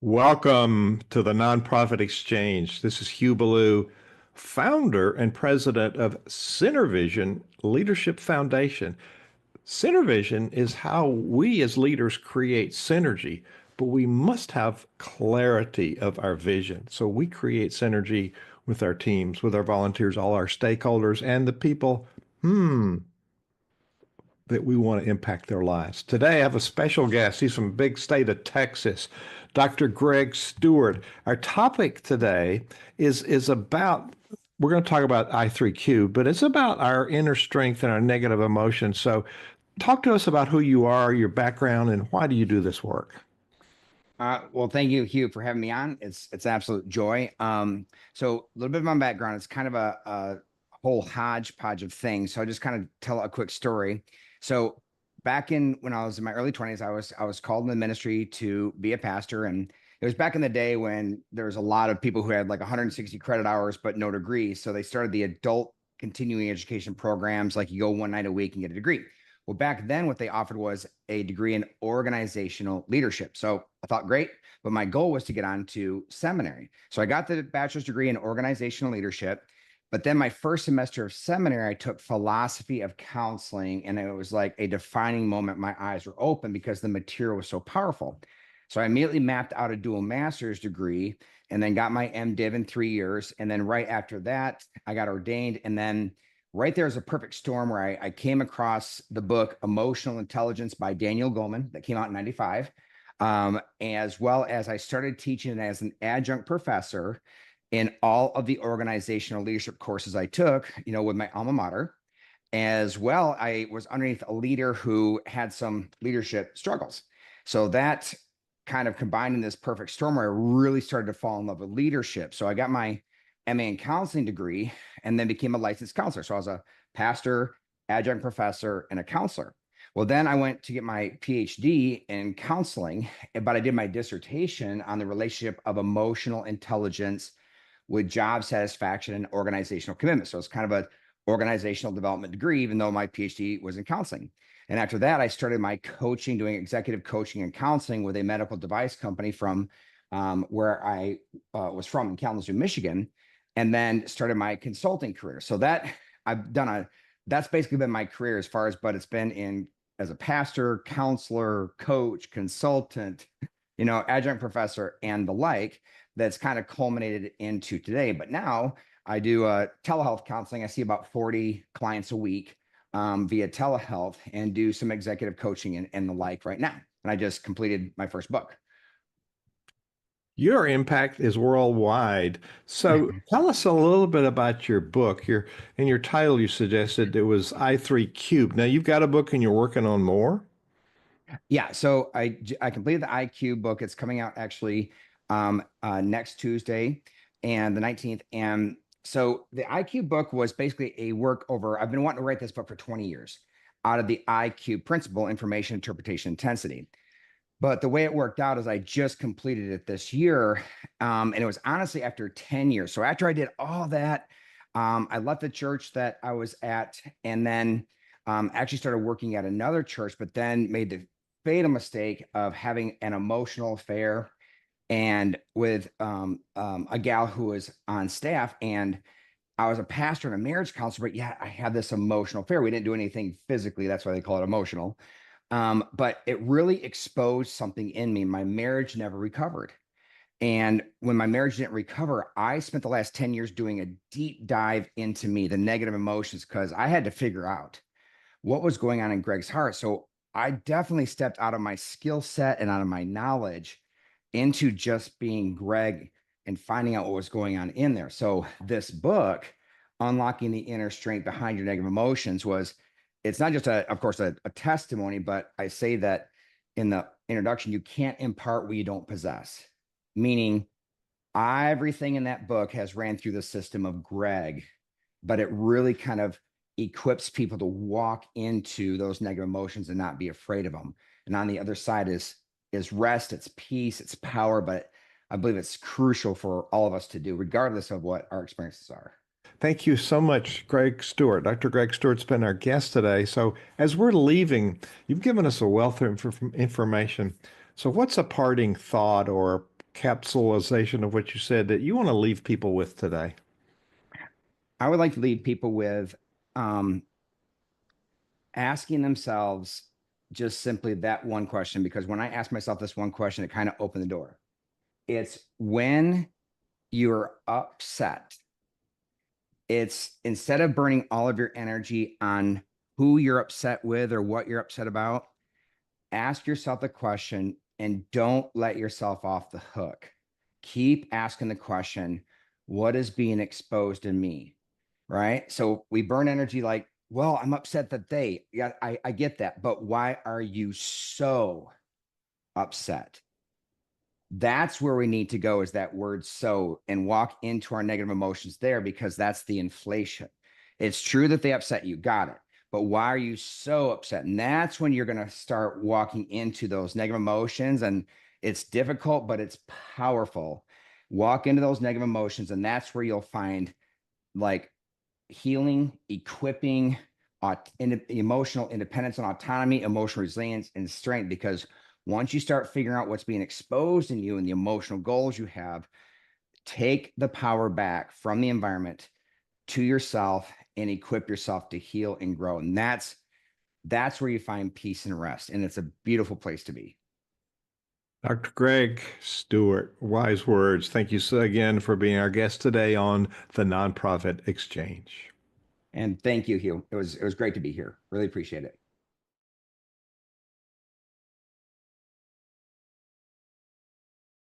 Welcome to the Nonprofit Exchange. This is Hugh Ballou, founder and president of CenterVision Leadership Foundation. CenterVision is how we as leaders create synergy, but we must have clarity of our vision. So we create synergy with our teams, with our volunteers, all our stakeholders, and the people, that we want to impact their lives. Today, I have a special guest. He's from big state of Texas, Dr. Greg Stewart. Our topic today is about, we're going to talk about I3Q, but it's about our inner strength and our negative emotions. So talk to us about who you are, your background, and why do you do this work? Well, thank you, Hugh, for having me on. It's an absolute joy. So a little bit of my background. It's kind of a whole hodgepodge of things. So I'll just kind of tell a quick story. So back in when I was in my early 20s, I was called in the ministry to be a pastor, and it was back in the day when there was a lot of people who had like 160 credit hours but no degree. So they started the adult continuing education programs, like you go one night a week and get a degree. Well, back then, what they offered was a degree in organizational leadership. So I thought, great, but my goal was to get on to seminary. So I got the bachelor's degree in organizational leadership. But then my first semester of seminary, I took philosophy of counseling, and it was like a defining moment. My eyes were open because the material was so powerful. So I immediately mapped out a dual master's degree and then got my MDiv in 3 years. And then right after that, I got ordained. And then right there is a perfect storm where I came across the book Emotional Intelligence by Daniel Goleman that came out in 95. As well as I started teaching as an adjunct professor in all of the organizational leadership courses I took, with my alma mater. As well, I was underneath a leader who had some leadership struggles. So that kind of combined in this perfect storm where I really started to fall in love with leadership. So I got my MA in counseling degree and then became a licensed counselor. So I was a pastor, adjunct professor, and a counselor. Well, then I went to get my PhD in counseling, but I did my dissertation on the relationship of emotional intelligence with job satisfaction and organizational commitment. So it's kind of an organizational development degree, even though my PhD was in counseling. And after that, I started my coaching, doing executive coaching and counseling with a medical device company from where I was from in Kalamazoo, Michigan, and then started my consulting career. So that's basically been my career as far as, but it's been in as a pastor, counselor, coach, consultant, adjunct professor, and the like. That's kind of culminated into today. But now I do telehealth counseling. I see about 40 clients a week via telehealth and do some executive coaching and the like right now. And I just completed my first book. Your impact is worldwide. So tell us a little bit about your book. In your title, you suggested it was I3 Cube. Now you've got a book and you're working on more. Yeah, so I completed the IQ book. It's coming out actually next Tuesday and the 19th. And so the IQ book was basically a work over, I've been wanting to write this book for 20 years out of the IQ principle, information, interpretation, intensity. But the way it worked out is I just completed it this year. And it was honestly after 10 years. So after I did all that, I left the church that I was at and then actually started working at another church, but then made the fatal mistake of having an emotional affair and with a gal who was on staff. And I was a pastor and a marriage counselor, but yeah, I had this emotional affair. We didn't do anything physically. That's why they call it emotional. But it really exposed something in me. My marriage never recovered. And when my marriage didn't recover, I spent the last 10 years doing a deep dive into me, the negative emotions, because I had to figure out what was going on in Greg's heart. So I definitely stepped out of my skill set and out of my knowledge into just being Greg and finding out what was going on in there. So this book, Unlocking the Inner Strength Behind Your Negative Emotions, it's not just of course, a testimony, but I say that in the introduction, you can't impart what you don't possess, meaning everything in that book has ran through the system of Greg, but it really kind of equips people to walk into those negative emotions and not be afraid of them. And on the other side is rest, it's peace, it's power, but I believe it's crucial for all of us to do, regardless of what our experiences are. Thank you so much, Greg Stewart. Dr. Greg Stewart's been our guest today. So as we're leaving, you've given us a wealth of information. So what's a parting thought or capsulization of what you said that you want to leave people with today? I would like to leave people with um, asking themselves just simply that one question, because when I ask myself this one question, it kind of opened the door. It's when you're upset, it's instead of burning all of your energy on who you're upset with or what you're upset about, ask yourself the question and don't let yourself off the hook. Keep asking the question, what is being exposed in me? Right. So we burn energy like, well, I'm upset that yeah, I get that. But why are you so upset? That's where we need to go, is that word so, and walk into our negative emotions there, because that's the inflation. It's true that they upset you. Got it. But why are you so upset? And that's when you're going to start walking into those negative emotions. And it's difficult, but it's powerful. Walk into those negative emotions. And that's where you'll find like healing, equipping, emotional independence and autonomy, emotional resilience, and strength. Because once you start figuring out what's being exposed in you and the emotional goals you have, take the power back from the environment to yourself and equip yourself to heal and grow. And that's where you find peace and rest. And it's a beautiful place to be. Dr. Greg Stewart, wise words. Thank you so again for being our guest today on the Nonprofit Exchange. And thank you, Hugh. It was great to be here. Really appreciate it.